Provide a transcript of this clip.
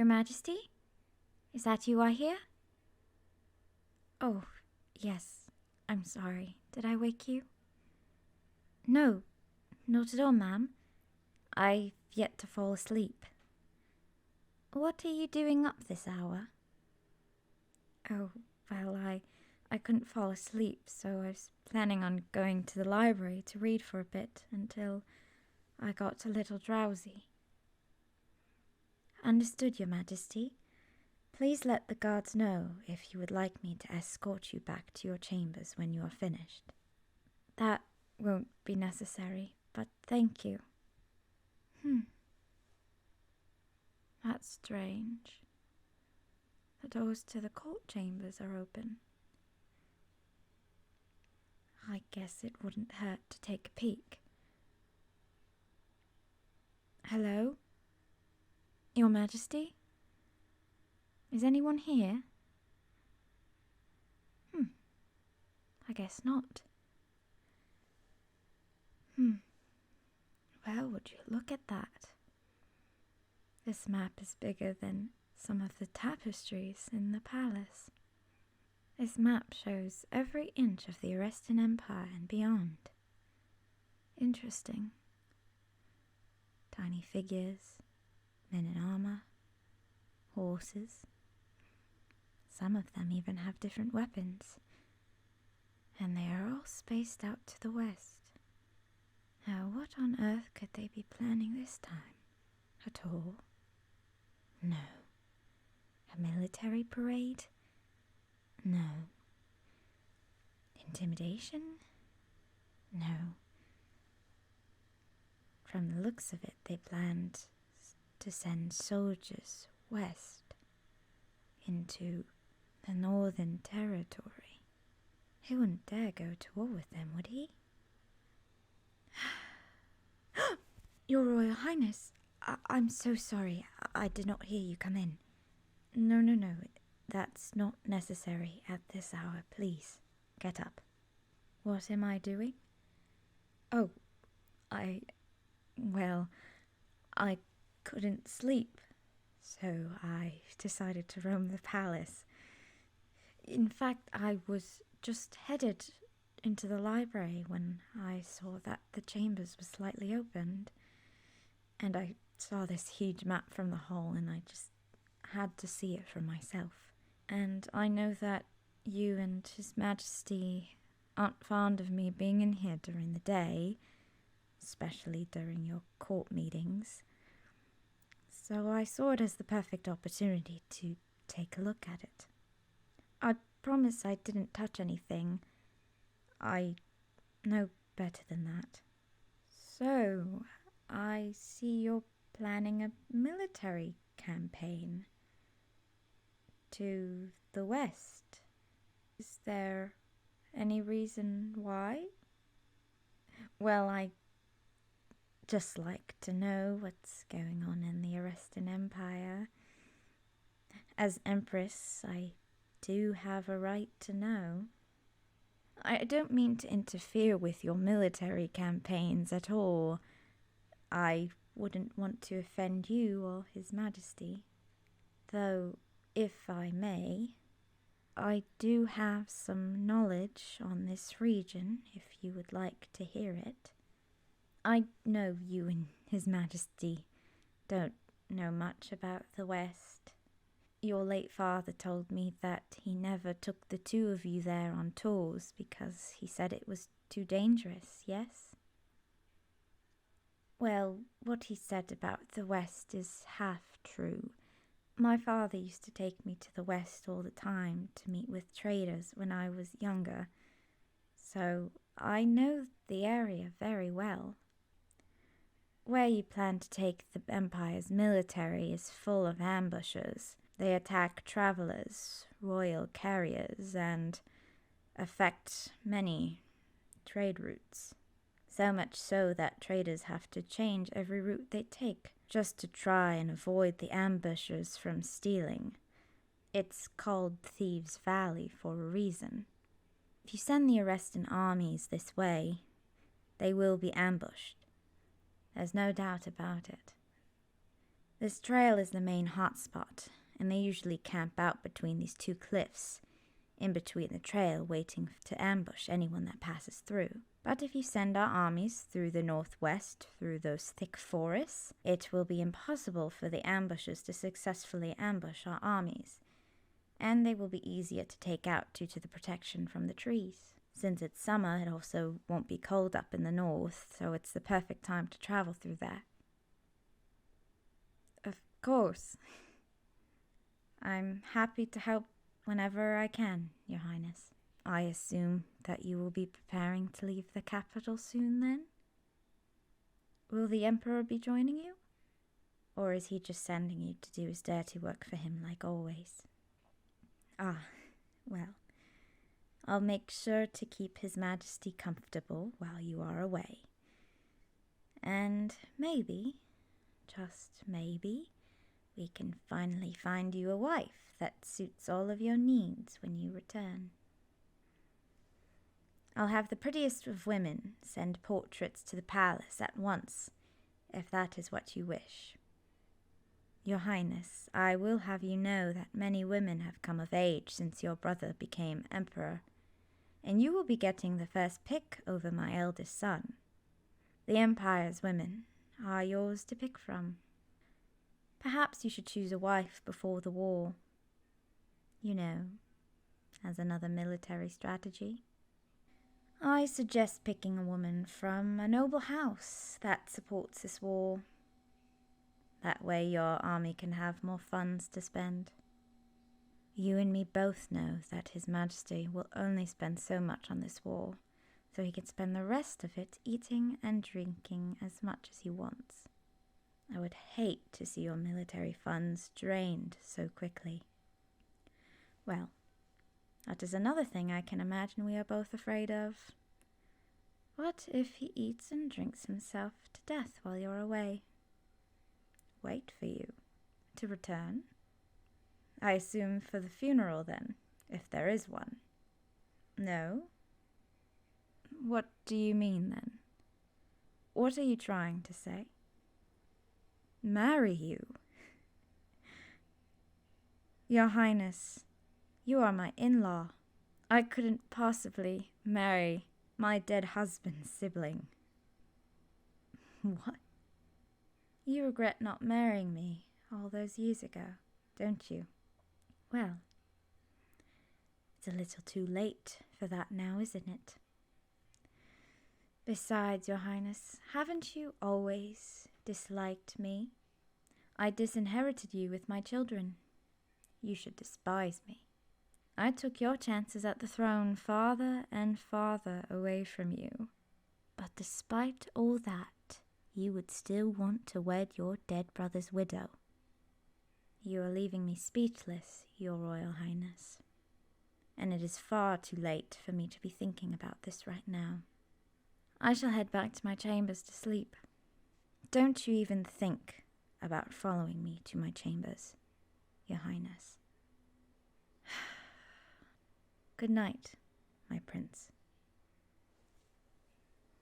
Your Majesty? Is that you I hear? Oh, yes. I'm sorry. Did I wake you? No, not at all, ma'am. I've yet to fall asleep. What are you doing up this hour? Oh, well, I couldn't fall asleep, so I was planning on going to the library to read for a bit until I got a little drowsy. Understood, Your Majesty. Please let the guards know if you would like me to escort you back to your chambers when you are finished. That won't be necessary, but thank you. That's strange. The doors to the court chambers are open. I guess it wouldn't hurt to take a peek. Hello? Your Majesty? Is anyone here? I guess not. Well, would you look at that? This map is bigger than some of the tapestries in the palace. This map shows every inch of the Arestan Empire and beyond. Interesting. Tiny figures, men in armor, horses. Some of them even have different weapons. And they are all spaced out to the west. Now, what on earth could they be planning this time? At all? No. A military parade? No. Intimidation? No. From the looks of it, they planned to send soldiers west into the Northern Territory. He wouldn't dare go to war with them, would he? Your Royal Highness, I'm so sorry. I did not hear you come in. No. That's not necessary at this hour. Please, get up. What am I doing? Oh, I couldn't sleep, so I decided to roam the palace. In fact, I was just headed into the library when I saw that the chambers were slightly opened, and I saw this huge map from the hall, and I just had to see it for myself. And I know that you and His Majesty aren't fond of me being in here during the day, especially during your court meetings. So I saw it as the perfect opportunity to take a look at it. I promise I didn't touch anything. I know better than that. So, I see you're planning a military campaign to the west. Is there any reason why? Well, I just like to know what's going on in the Arestan Empire. As Empress, I do have a right to know. I don't mean to interfere with your military campaigns at all. I wouldn't want to offend you or His Majesty. Though, if I may, I do have some knowledge on this region, if you would like to hear it. I know you and His Majesty don't know much about the West. Your late father told me that he never took the two of you there on tours because he said it was too dangerous, yes? Well, what he said about the West is half true. My father used to take me to the West all the time to meet with traders when I was younger, so I know the area very well. Where you plan to take the Empire's military is full of ambushes. They attack travelers, royal carriers, and affect many trade routes. So much so that traders have to change every route they take just to try and avoid the ambushers from stealing. It's called Thieves' Valley for a reason. If you send the Arestan armies this way, they will be ambushed. There's no doubt about it. This trail is the main hotspot, and they usually camp out between these two cliffs, in between the trail, waiting to ambush anyone that passes through. But if you send our armies through the northwest, through those thick forests, it will be impossible for the ambushers to successfully ambush our armies, and they will be easier to take out due to the protection from the trees. Since it's summer, it also won't be cold up in the north, so it's the perfect time to travel through there. Of course. I'm happy to help whenever I can, Your Highness. I assume that you will be preparing to leave the capital soon, then? Will the Emperor be joining you? Or is he just sending you to do his dirty work for him like always? Ah, well, I'll make sure to keep His Majesty comfortable while you are away. And maybe, just maybe, we can finally find you a wife that suits all of your needs when you return. I'll have the prettiest of women send portraits to the palace at once, if that is what you wish. Your Highness, I will have you know that many women have come of age since your brother became emperor, and you will be getting the first pick over my eldest son. The Empire's women are yours to pick from. Perhaps you should choose a wife before the war. You know, as another military strategy. I suggest picking a woman from a noble house that supports this war. That way your army can have more funds to spend. You and me both know that His Majesty will only spend so much on this war, so he can spend the rest of it eating and drinking as much as he wants. I would hate to see your military funds drained so quickly. Well, that is another thing I can imagine we are both afraid of. What if he eats and drinks himself to death while you're away? Wait for you to return? I assume for the funeral then, if there is one. No? What do you mean then? What are you trying to say? Marry you? Your Highness, you are my in-law. I couldn't possibly marry my dead husband's sibling. What? You regret not marrying me all those years ago, don't you? Well, it's a little too late for that now, isn't it? Besides, Your Highness, haven't you always disliked me? I disinherited you with my children. You should despise me. I took your chances at the throne farther and farther away from you. But despite all that, you would still want to wed your dead brother's widow. You are leaving me speechless, Your Royal Highness. And it is far too late for me to be thinking about this right now. I shall head back to my chambers to sleep. Don't you even think about following me to my chambers, Your Highness. Good night, my prince.